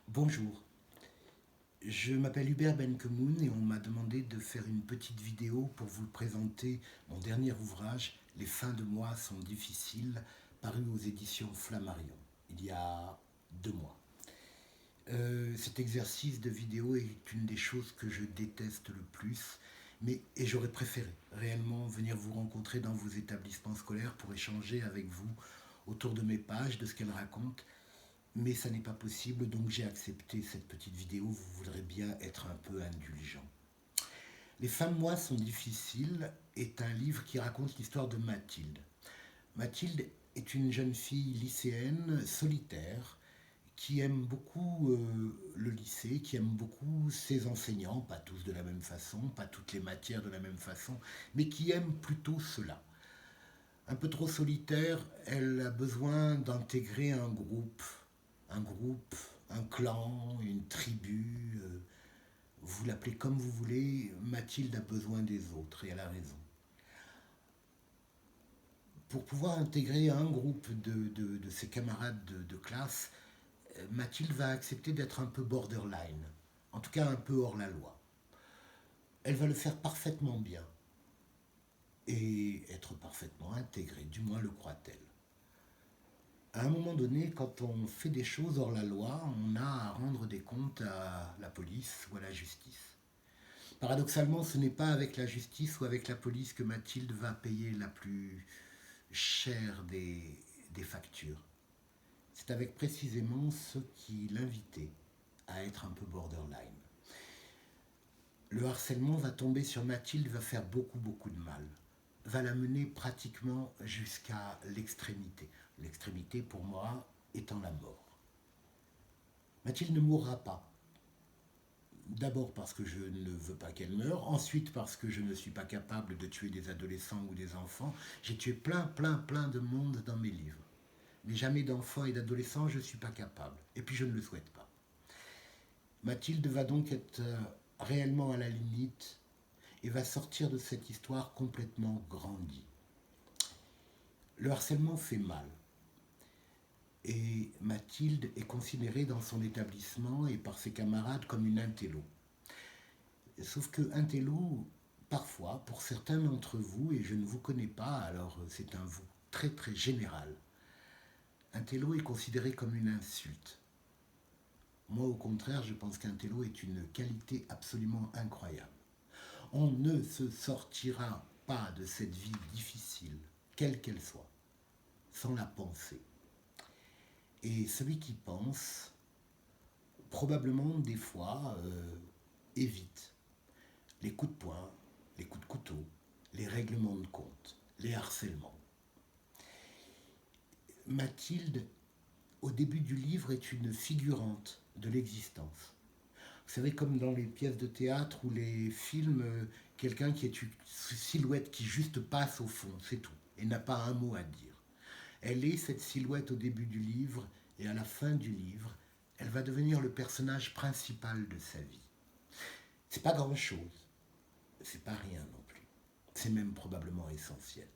Bonjour, je m'appelle Hubert Benkemoun et on m'a demandé de faire une petite vidéo pour vous présenter mon dernier ouvrage, Les fins de mois sont difficiles, paru aux éditions Flammarion, il y a 2 mois. Cet exercice de vidéo est une des choses que je déteste le plus, et j'aurais préféré réellement venir vous rencontrer dans vos établissements scolaires pour échanger avec vous autour de mes pages, de ce qu'elles racontent, mais ça n'est pas possible, donc j'ai accepté cette petite vidéo. Vous voudrez bien être un peu indulgent. Les fins de mois sont difficiles est un livre qui raconte l'histoire de Mathilde. Mathilde est une jeune fille lycéenne solitaire qui aime beaucoup le lycée, qui aime beaucoup ses enseignants, pas tous de la même façon, pas toutes les matières de la même façon, mais qui aime plutôt cela. Un peu trop solitaire, elle a besoin d'intégrer un groupe, un clan, une tribu, vous l'appelez comme vous voulez, Mathilde a besoin des autres et elle a raison. Pour pouvoir intégrer un groupe de ses camarades de classe, Mathilde va accepter d'être un peu borderline, en tout cas un peu hors la loi. Elle va le faire parfaitement bien et être parfaitement intégrée, du moins le croit-elle. À un moment donné, quand on fait des choses hors la loi, on a à rendre des comptes à la police ou à la justice. Paradoxalement, ce n'est pas avec la justice ou avec la police que Mathilde va payer la plus chère des factures. C'est avec précisément ceux qui l'invitaient à être un peu borderline. Le harcèlement va tomber sur Mathilde, va faire beaucoup de mal, va la mener pratiquement jusqu'à l'extrémité. L'extrémité, pour moi, étant la mort. Mathilde ne mourra pas. D'abord parce que je ne veux pas qu'elle meure, ensuite parce que je ne suis pas capable de tuer des adolescents ou des enfants. J'ai tué plein de monde dans mes livres. Mais jamais d'enfants et d'adolescents, je ne suis pas capable. Et puis je ne le souhaite pas. Mathilde va donc être réellement à la limite et va sortir de cette histoire complètement grandie. Le harcèlement fait mal. Et Mathilde est considérée dans son établissement et par ses camarades comme une intello. Sauf que intello, parfois, pour certains d'entre vous, et je ne vous connais pas, alors c'est un vous très général, intello est considéré comme une insulte. Moi, au contraire, je pense qu'intello est une qualité absolument incroyable. On ne se sortira pas de cette vie difficile, quelle qu'elle soit, sans la penser. Et celui qui pense, probablement des fois, évite les coups de poing, les coups de couteau, les règlements de compte, les harcèlements. Mathilde, au début du livre, est une figurante de l'existence. Vous savez, comme dans les pièces de théâtre ou les films, quelqu'un qui est une silhouette qui juste passe au fond, c'est tout, et n'a pas un mot à dire. Elle est cette silhouette au début du livre, et à la fin du livre, elle va devenir le personnage principal de sa vie. C'est pas grand-chose, c'est pas rien non plus. C'est même probablement essentiel.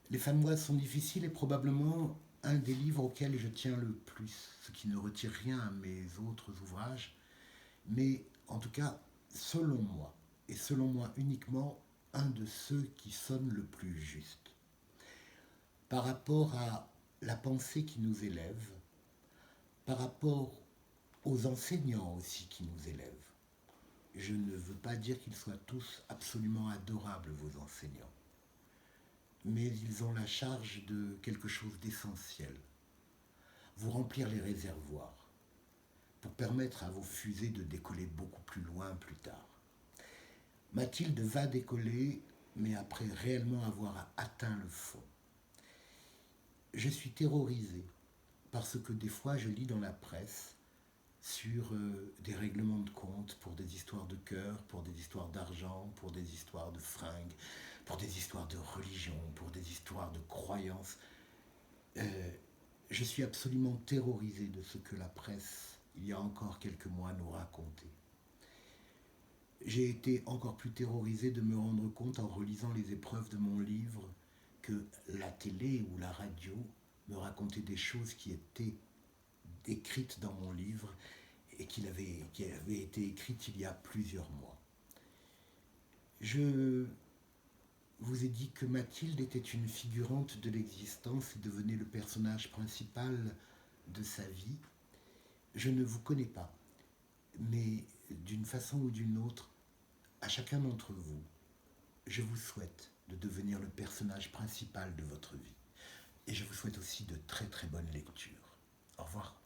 Les fins de mois sont difficiles et probablement un des livres auxquels je tiens le plus, ce qui ne retire rien à mes autres ouvrages, mais en tout cas, selon moi, et selon moi uniquement, un de ceux qui sonne le plus juste. Par rapport à la pensée qui nous élève, par rapport aux enseignants aussi qui nous élèvent. Je ne veux pas dire qu'ils soient tous absolument adorables, vos enseignants, mais ils ont la charge de quelque chose d'essentiel. Vous remplir les réservoirs pour permettre à vos fusées de décoller beaucoup plus loin plus tard. Mathilde va décoller, mais après réellement avoir atteint le fond. Je suis terrorisé parce que des fois je lis dans la presse sur des règlements de compte pour des histoires de cœur, pour des histoires d'argent, pour des histoires de fringues, pour des histoires de religion, pour des histoires de croyances. Euh, je suis absolument terrorisé de ce que la presse, il y a encore quelques mois, nous racontait. J'ai été encore plus terrorisé de me rendre compte en relisant les épreuves de mon livre que la télé ou la radio me racontait des choses qui étaient écrite dans mon livre et qui avait été écrite il y a plusieurs mois. Je vous ai dit que Mathilde était une figurante de l'existence et devenait le personnage principal de sa vie. Je ne vous connais pas, mais d'une façon ou d'une autre, à chacun d'entre vous, je vous souhaite de devenir le personnage principal de votre vie. Et je vous souhaite aussi de très très bonnes lectures. Au revoir.